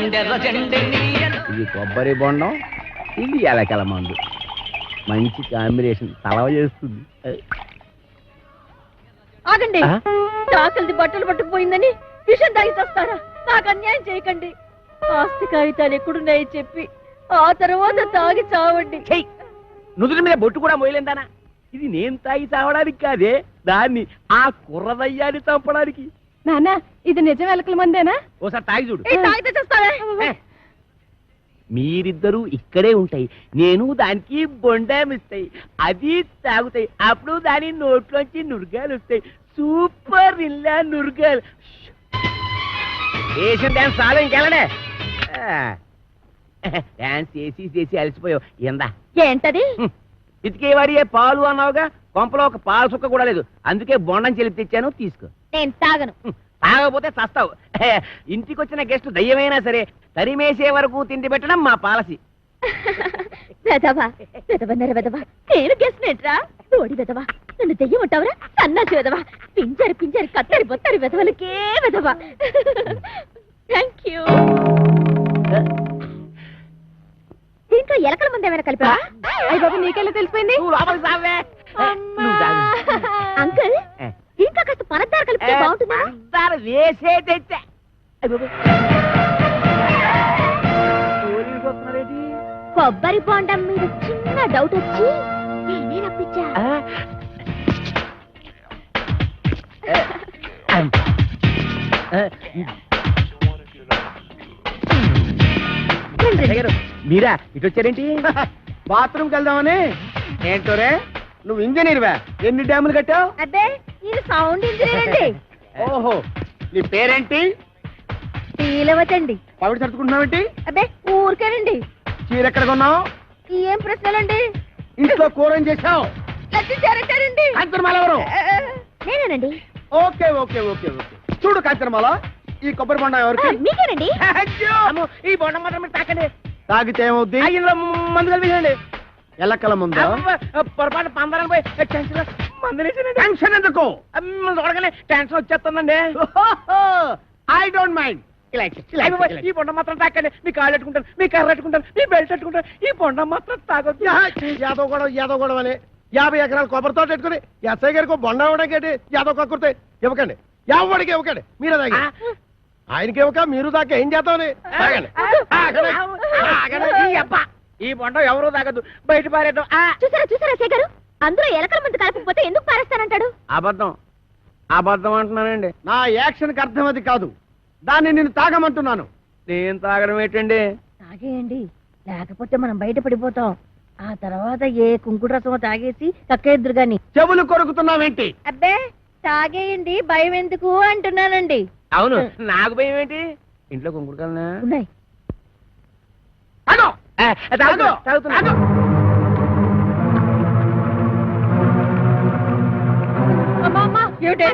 ఇది కొబ్బరి బొండం, ఇది ఎలకల మందు. మంచి కాంబినేషన్, తలవ చేస్తుంది. ఆగండి, చాకలిది బట్టలు పట్టుకుపోయిందని విషం తాగి చేస్తారా? నాకు అన్యాయం చేయకండి. ఆస్తి కాగితాలు ఎక్కడున్నాయి చెప్పి ఆ తర్వాత తాగి చావండి. నుదుటి మీద బొట్టు కూడా మోయలేందానా? ఇది నేను తాగి చావడానికి కాదే, దాన్ని ఆ కుర్రదయ్యాన్ని చంపడానికి. నాన్న, ఇది నిజం ఎలకల మందేనా? ఓసారి తాగి చూడు. తాగితే చేస్తారా? మీరిద్దరూ ఇక్కడే ఉంటాయి, నేను దానికి బొండామిస్తాయి, అది తాగుతాయి. అప్పుడు దాని నోట్లోంచి నురగాలు వస్తాయి. సూపర్ ఇల్లా నురగాలు. వేసిన డాన్స్ చాలా ఇంకెళ్ళడే. డాన్స్ చేసి అలసిపోయావు. ఎందా ఏంటది? ఇతికేవాడి పాలు అన్నావుగా, కొంపలో ఒక పాలు సుక్క కూడా లేదు. అందుకే బొండం చెల్లి తెచ్చాను, తీసుకో. నేను తాగను. తాగకపోతే చస్తావు. ఇంటికి వచ్చిన గెస్ట్ దయ్యమైనా సరే తరిమేసే వరకు తిండి పెట్టడం మా పాలసీ. నేను గెస్ట్ నేట్రా ఓడి వెదవా, నన్ను దెయ్యం ఉంటావురా? సన్నాసి వెదవా, పింజరి కత్తరి బొత్తరి వెదవలకే వెదవా. Thank you. దీంట్లో ఎలకల మంది ఏమైనా కలిపా? అయ్య బాబు, నీకెళ్ళి తెలిసిపోయింది? అంకుల్, దీంట్లో కాస్త పనద్దారు కలిపితే బాగుంటుందా? వేసే తెచ్చా. కొబ్బరి బొండం మీద చిన్న డౌట్ వచ్చి నేనే రప్పించా. మీరా ఇటు వచ్చారేంటి? బాత్రూమ్కి వెళ్దామని. ఏంటోరే, నువ్వు ఇంజనీర్వా? ఎన్ని డ్యాములు కట్టావు? అబ్బే, ఇది సౌండ్ ఇంజనీర్ అండి. ఓహో, నీ పేరేంటి? శ్రీలవతండి. పవిడి సర్దుకుంటున్నావేంటి? అబ్బే, ఊరికేనండి. చీర ఎక్కడ కొన్నావు? ఏం ప్రశ్నలండి? ఇంట్లో కూర ఏం చేసావు? లచ్చారంటారండి. కాంచనమాల ఎవరు? నేనేనండి. Okay okay okay okay. చూడు కాంచనమాల, ఈ కొబ్బరి బొండం ఎవరికి? మీకేనండి. ఈ బొండం మాత్రం తాకండి. తాగితే ఏమవుద్ది? మందు కలిపేయండి. ఎలకల ముందు పొరపాటు పందరం పోయి టెన్షన్ ఎందుకు? చూడగానే టెన్షన్ వచ్చేస్తుందండి. I don't mind. ఈ బొండం మాత్రం తాకండి. మీ కాళ్ళు పెట్టుకుంటాను, మీ కర్ర పెట్టుకుంటాను, మీ బెల్ట్ పెట్టుకుంటాను. ఈ బొండం మాత్రం తాగొద్దు. యాదవ్ గొడవ అని 50 ఎకరాల కొబ్బరి తోట పెట్టుకుని ఎస్ఐ గారికి బొండ ఇవ్వడానికి యాదవ్ కక్కుర్తే ఇవ్వకండి. ఎవరికి ఇవ్వకండి, మీరే తాగి. ఆయనకి ఇవ్వక మీరు దాకా ఏం చేద్దామని. ఈ బొండం ఎవరూ తాగద్దు, బయట పారేద్దాం. చూసారా శేఖరు, అందరూ ఎలకల మంది కలపకపోతే ఎందుకు పారేస్తానంటాడు? అబద్ధం అంటున్నానండి. నా యాక్షన్ కి అర్థం అది కాదు, దాన్ని నేను తాగమంటున్నాను. నేను తాగడం ఏంటండి? తాగేయండి, లేకపోతే మనం బయట పడిపోతాం. ఆ తర్వాత ఏ కుంకుడు రసమో తాగేసి కక్కేద్దురు గాని. చెవులు కొరుకుతున్నావేంటి? అబ్బే, తాగేయండి, భయం ఎందుకు అంటున్నానండి. అవును, నాకు భయం ఏంటి? ఇంట్లో కుంకుడుకాయలున్నా ఉన్నాయి.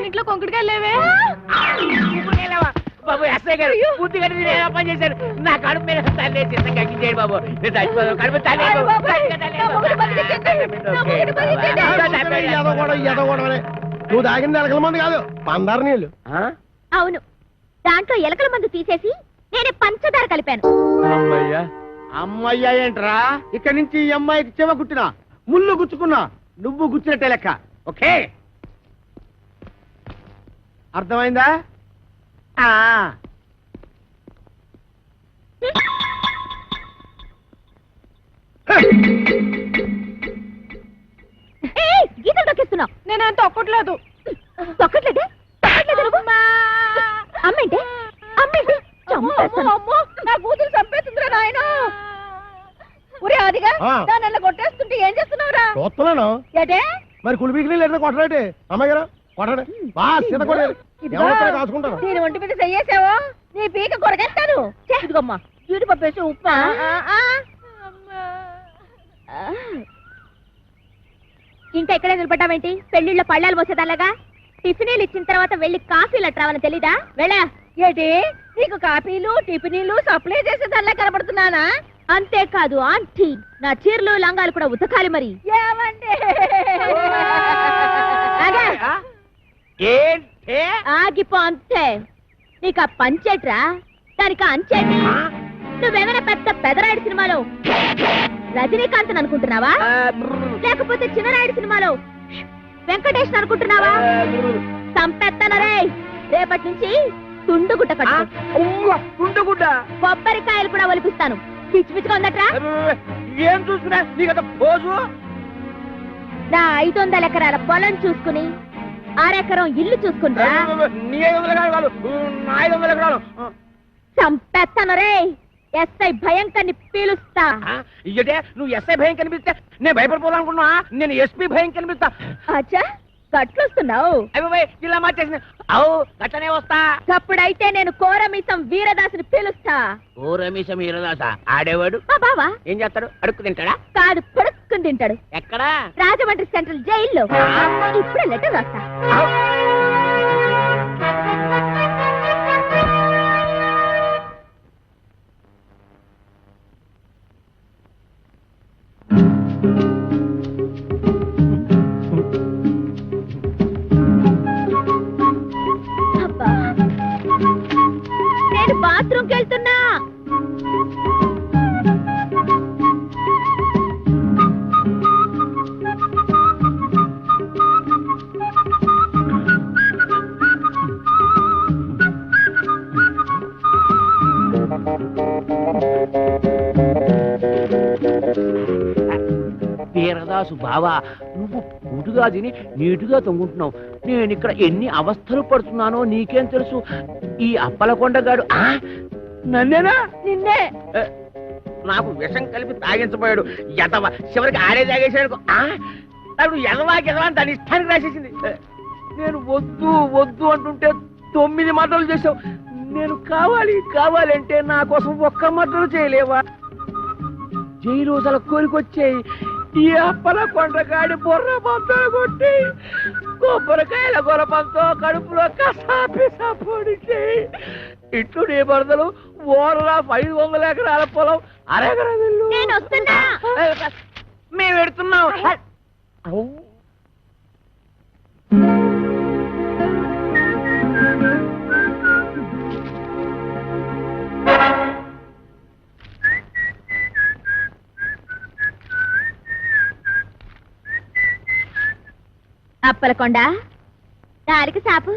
ఇంట్లో కుంకుడుకాయలు లేవే? బాబు ఎస్ఐ గారు పూర్తి కట్టి పని చేశారు. నా కడుపు మీద తల్లి కట్టించేయండి బాబు. కడుపు నువ్వు తాగింది ఎలకల మంది కాదు, పందారు నీళ్ళు. అవును, దాంట్లో ఎలకల మందు తీసేసి నేనే పంచదార కలిపాను. అమ్మయ్యా అమ్మయ్యా ఏంట్రా? ఇక్కడి నుంచి ఈ అమ్మాయికి చెవ గుట్టినా ముళ్ళు గుచ్చుకున్నా నువ్వు గుచ్చినట్టే లెక్క. ఓకే, అర్థమైందా? గీతలు తొక్కిస్తున్నావు. నేనేం తొక్కట్లేదు. తొక్కట్లేదే? అమ్మేంటి అమ్మేంటి? నా కూతురు చంపేస్తుందిరా నాయన. ఒరే అదిగా దాన్ని కొట్టేస్తుంటే ఏం చేస్తున్నావురా? చూస్తున్నాను. ఏటే మరి కులిపీకి లేదా కొట్టరాటే? అమ్మాయి గారు కొట్టడే కాసుకుంటాను. నేను ఒంటి మీద చెయ్యేసావో నీ పీక కొరకేస్తాను. ఇదిగమ్మా, జీడిపప్పు వేసి ఉప్మా. ఇంకా ఇక్కడే నిలబడ్డావేంటి? పెళ్లిళ్ళ పళ్ళాలు పోసేదాలాగా. టిఫినీలు ఇచ్చిన తర్వాత వెళ్ళి కాఫీలు అట్రావని తెలీదా? వెళ్ళా. ఏటి, నీకు కాఫీలు టిఫినీలు సప్లై చేసేదాల్లా కనబడుతున్నానా? అంతేకాదు ఆంటీ, నా చీరలు లంగాలు కూడా ఉతకాలి. మరి ఆగిపో అంతే. నీకు ఆ పంచేట్రా, దానికి అంచేటి. నువ్వేమైనా పెద్ద పెదరాయుడు సినిమాలో రజనీకాంత్ అనుకుంటున్నావా లేకపోతే చిన్నరాయుడు సినిమాలో వెంకటేష్ అనుకుంటున్నావా? సంపెత్తనరే రేపటి నుంచి తుండుగుట్ట కట్టు. తుండుగుడ్డ కొబ్బరికాయలు కూడా ఒలిపిస్తాను. పిచ్చి పిచ్చిగా ఉందట్రా. ఏం చూసుకున్నా నీకంత పోజు. నా 500 ఎకరాల పొలం చూసుకుని 6 ఎకరం ఇల్లు చూసుకుంటా. నీ 500 ఎకరాలు కాదు, నా 500 ఎకరాలు. సంపెత్తనరే ఎస్ఐ భయంకర్ని పీలుస్తా. ఇయ్యటే నువ్వు ఎస్ఐ భయం కనిపిస్తే నేను భయపడిపోవాలనుకున్నా. నేను ఎస్పీ భయం కనిపిస్తా. అచ్చా గట్లొస్తున్నావు. అయ్యో ఇలా మార్చేసిన అవు గట్టనే వస్తా. అప్పుడైతే నేను కోరమీసం వీరదాసుని పిలుస్తా. కోరమీసం వీరదాస ఆడేవాడు మా బావా ఏం చేస్తాడు? అడుక్కు తింటాడా? కాదు పడుక్కుని తింటాడు. ఎక్కడా? రాజమండ్రి సెంట్రల్ జైల్లో. ఇప్పుడే లెటర్ రాస్తా. అబ్బా నేను బాత్రూమ్కి వెళ్తున్నా. వీరదాసు బావా, నువ్వు పూటుగా తిని నీటుగా తొంగుంటున్నావు. నేను ఇక్కడ ఎన్ని అవస్థలు పడుతున్నానో నీకేం తెలుసు? ఈ అప్పలకొండగాడు నన్నేనా? నిన్నే. నాకు విషం కలిపి తాగించబోయాడు. ఎదవ చివరికి ఆడే తాగేసాడు. అప్పుడు ఎదవాకి ఎదవా దాని ఇష్టానికి రాసేసింది. నేను వద్దు వద్దు అంటుంటే 9 మాటలు చేసావు. నేను కావాలి కావాలంటే నా కోసం ఒక్క మాటలు చేయలేవా? జైలు రోజుల కోరికొచ్చాయి. ఈ అప్పల కొండగాడి బొర్ర పంతో కొట్టి కొబ్బరికాయల గొరపంతో కడుపులో కసాపిసా పొడిచి ఇట్లు నీ బరదలు ఓరలా 500 ఎకరాల పొలం అరెకరం నేను వస్తున్నా. మేము పెడుతున్నాం. అప్పలకొండ దారికి సాపు.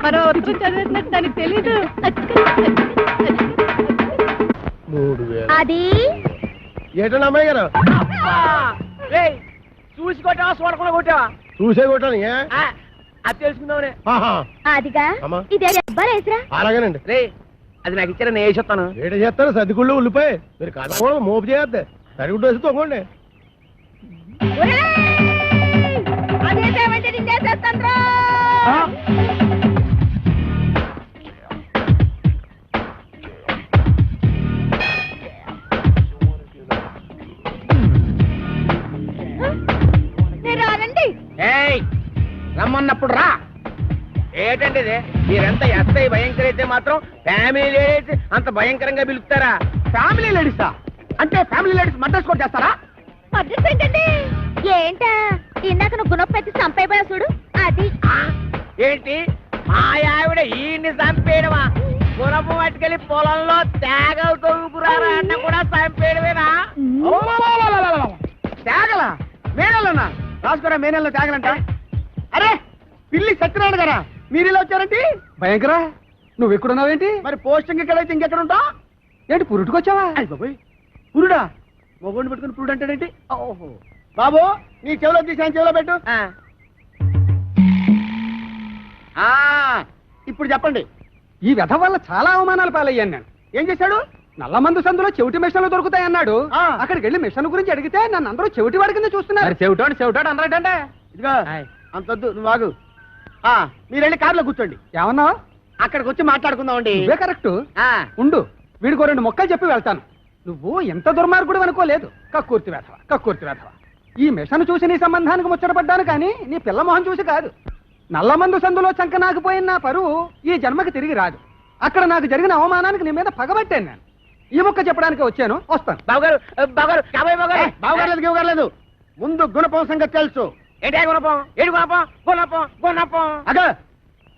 మరో ఉత్తరం చదివినట్టు దానికి తెలీదు. అది ఏటన్నా అమ్మాయి గారు చూసి కొట్టావా చూడకుండా కొట్టావా? చూసే కొట్టాను. అది తెలుసుకుందామనే. అదిగా అమ్మా. ఇదే అబ్బాయిరా. అలాగేనండి. రే అది నాకు ఇచ్చారా? నేను వేసేస్తాను. ఏట చేస్తాను సర్దిగుళ్ళు ఉల్లిపోయి మీరు కాదు మోపు చేయద్దు. సరిగుడ్డు వేసి తొంగండి. అదేమంటే నిన్నేసేస్తాను. రమ్మన్నప్పుడు రా. ఏంటంటే ఇది? మీరెంత ఎస్ఐ భయంకర అయితే మాత్రం ఫ్యామిలీ లేడీస్ అంత భయంకరంగా పిలుస్తారా? ఫ్యామిలీ లేడీసా? అంటే ఫ్యామిలీ లేడీస్ మర్డర్స్ కూడా చేస్తారా? మర్డర్స్ ఏంటండి? ఏంటా ఇందాక నువ్వు గుణపెట్టి చంపైపోయా చూడు అది. ఏంటి మా ఆవిడ ఈయన్ని చంపేయడమా? గుణపు పట్టుకెళ్ళి పొలంలో తేగలు తవ్వుకురారా అన్న కూడా చంపేయడమేనా? తేగలా? మేనల్లోనా? రాసుకోరా మేనల్లో తేగలంట. అరే పిల్లి సత్యనారాయణ గారా, మీరు ఇలా వచ్చారంటే? భయంకరా నువ్వు ఎక్కడున్నావేంటి? మరి పోస్టింగ్ ఎక్కడైతే ఇంకెక్కడ ఉంటా? ఏంటి పురుటుకొచ్చావా? బాబోయ్ పురుడా? మొగోడిని పెట్టుకుని పురుడు అంటాడేంటి? ఓహో బాబు నీ చెవిలో తీసాను, చెవిలో పెట్టు. ఇప్పుడు చెప్పండి. ఈ వ్యధ వల్ల చాలా అవమానాలు పాలయ్యాను నేను. ఏం చేశాడు? నల్లమందు సందులో చెవిటి మిషన్లు దొరుకుతాయన్నాడు. అక్కడికి వెళ్ళి మిషన్ గురించి అడిగితే నన్ను అందరూ చెవిటి వాడి కింద చూస్తున్నారు. చెవిటాడు అందరంటే ఇదిగో అంతొద్దు, నువ్వు ఆగు. మీరు వెళ్ళి కారులో కూర్చోండి. ఏమన్నావు? అక్కడికి వచ్చి మాట్లాడుకుందామండి. ఇవే కరెక్ట్. ఉండు వీడికో 2 మొక్కలు చెప్పి వెళ్తాను. నువ్వు ఎంత దుర్మార్గుడు అనుకోలేదు. కక్కుర్తి వేధవ. ఈ మిషన్ చూసి నీ సంబంధానికి ముచ్చటపడ్డాను కానీ నీ పిల్ల మొహం చూసి కాదు. నల్లమందు సందులో చంక నాకుపోయిన నా పరువు ఈ జన్మకి తిరిగి రాదు. అక్కడ నాకు జరిగిన అవమానానికి నీ మీద పగబట్టాను నేను. ఈ ముక్క చెప్పడానికి వచ్చాను, వస్తాను. బావగారు బావగారు బావగారు లేదు ముందు గుణపం సంగతి తెలుసు. ఏంటి గుణపం? ఏడు గుణపం? గుణపం గుణపం. అగ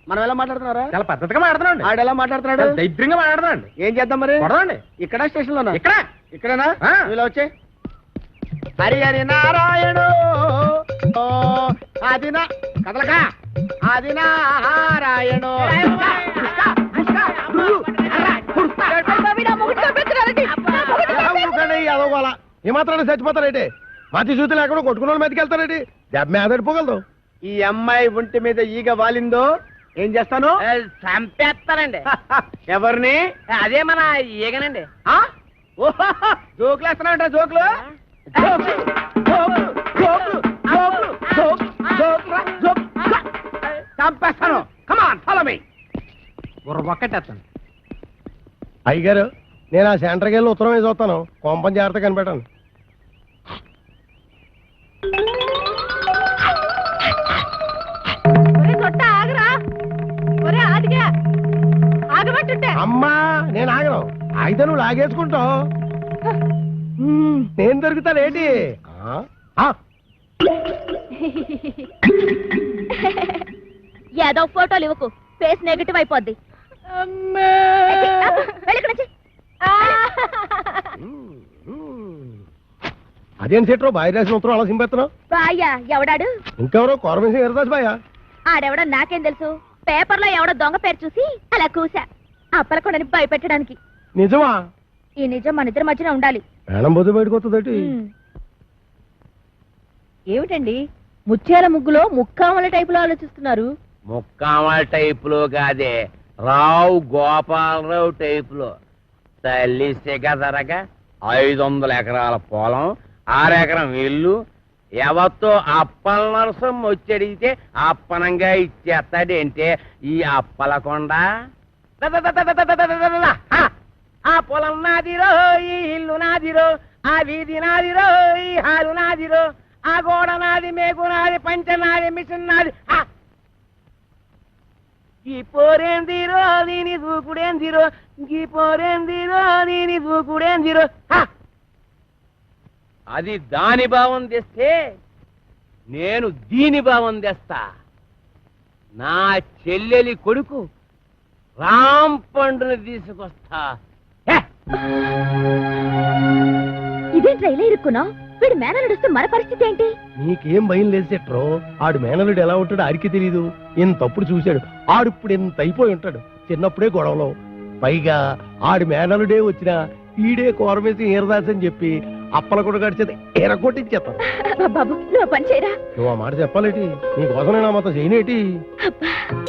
మనం ఎలా మాట్లాడుతున్నారా? చాలా పద్ధతిగా మాట్లాడుతున్నాండి. ఆడు ఎలా మాట్లాడుతున్నాడు? దైద్యంగా మాట్లాడుతున్నాండి. ఏం చేద్దాం మరి? కొడదండి. ఇక్కడ స్టేషన్ లోనా? ఇక్కడ ఇక్కడనా? ఆ. ఇలా వచ్చే హరి హరి నారాయణు ఓ, ఆదినా కదలక ఆది నారాయణు. అదోగోళ ఈ మాత్రాన్ని చచ్చిపోతారేంటి? మతి చూతులు లేకుండా కొట్టుకున్న వాళ్ళ మీదకి వెళ్తారేంటి? దెబ్బ మీద పడిపోగలదు. ఈ అమ్మాయి ఒంటి మీద ఈగ వాలిందో ఏం చేస్తాను? చంపేస్తానండి. ఎవరిని? అదే మన ఈగనండి. ఆ? ఓహో, జోకులు వేస్తున్నావుంటా? జోకులు జోకులు, జోకులు, జోకులు, జోకులు, జోకులు, జోకులు, జోకులు. చంపేస్తాను. Come on follow me. ఒక్కటేస్తాను. అయ్యగారు నేను ఆ సెంటర్కి వెళ్ళి ఉత్తరం వేసి వస్తాను. కొంపం జాగ్రత్త కనిపెట్టాను. ఒరే తొట్ట ఆగరా, ఒరే ఆదిగా ఆగమంటుంటే. అమ్మా నేను ఆగను. అయితే నువ్వు లాగేసుకుంటావు. నేను దొరుకుతానేంటి? ఏదో ఫోటోలు ఇవ్వకు, ఫేస్ నెగటివ్ అయిపోద్ది. వెళ్ళి ఇక్కడి నుంచి. అదేం సెట్రో బాయ్ రాసిన ఉత్తరం అలా సింపెత్తున్నావు? బాయ్యా ఎవడాడు? ఇంకెవరో కోరమేసి ఎరదాస్ బాయా. ఆడెవడో నాకేం తెలుసు. పేపర్లో ఎవడో దొంగ పేరు చూసి అలా కూసా, అప్పలకొండని భయపెట్టడానికి. నిజమా? ఈ నిజం మన ఇద్దరి మధ్యన ఉండాలి. ప్రాణం బొద్దు బయటకు వస్తుందటి. ఏమిటండి ముత్యాల ముగ్గులో ముక్కామల టైపులో ఆలోచిస్తున్నారు? ముక్కామల టైపులో కాదే, రావు గోపాలరావు టైపులో. తల్లి సిగదరగా 500 ఎకరాల పొలం, 6 ఎకరం ఇల్లు. ఎవరితో అప్పల నరసం వచ్చడిగితే అప్పనంగా ఇచ్చేస్తాడంటే ఈ అప్పలకొండ. ఆ పొలం నాదిరో, ఈ ఇల్లు నాదిరో, ఆ వీధి నాదిరో, ఈ హాలు నాదిరో, ఆ గోడ నాది, మేకు నాది, పంచ నాది, మిషన్ నాది. ఈ పోరేందిరో దీని దూకుడేందిరో, ఈ పోరేందిరో దీని దూకుడేందిరో. అది దాని భావం తెస్తే నేను దీని భావం తెస్తా. నా చెల్లెలి కొడుకు రామ్ పండుని తీసుకొస్తా. ఇదేంట్రా ఇలా ఇరుక్కున్నావు? వీడు మేన నడుస్తూ మన పరిస్థితి ఏంటి? నీకేం భయం లేదు సెట్రో. ఆడు మేనలుడు ఎలా ఉంటాడో ఆడికి తెలీదు. ఇంతప్పుడు చూశాడు. ఆడిప్పుడు ఎంత అయిపోయి ఉంటాడు. చిన్నప్పుడే గొడవలో. పైగా ఆడి మేనలుడే వచ్చినా ఈడే కోరమేసి ఈరదాస్ అని చెప్పి అప్పల కూడా గడిచేది ఎరగొట్టించేస్తాను. బాబు నువ్వు పని చేయరా. నువ్వు ఆ మాట చెప్పాలేటి? నీకోసం నేను ఆ మాత్రం చేయనేటి? అబ్బా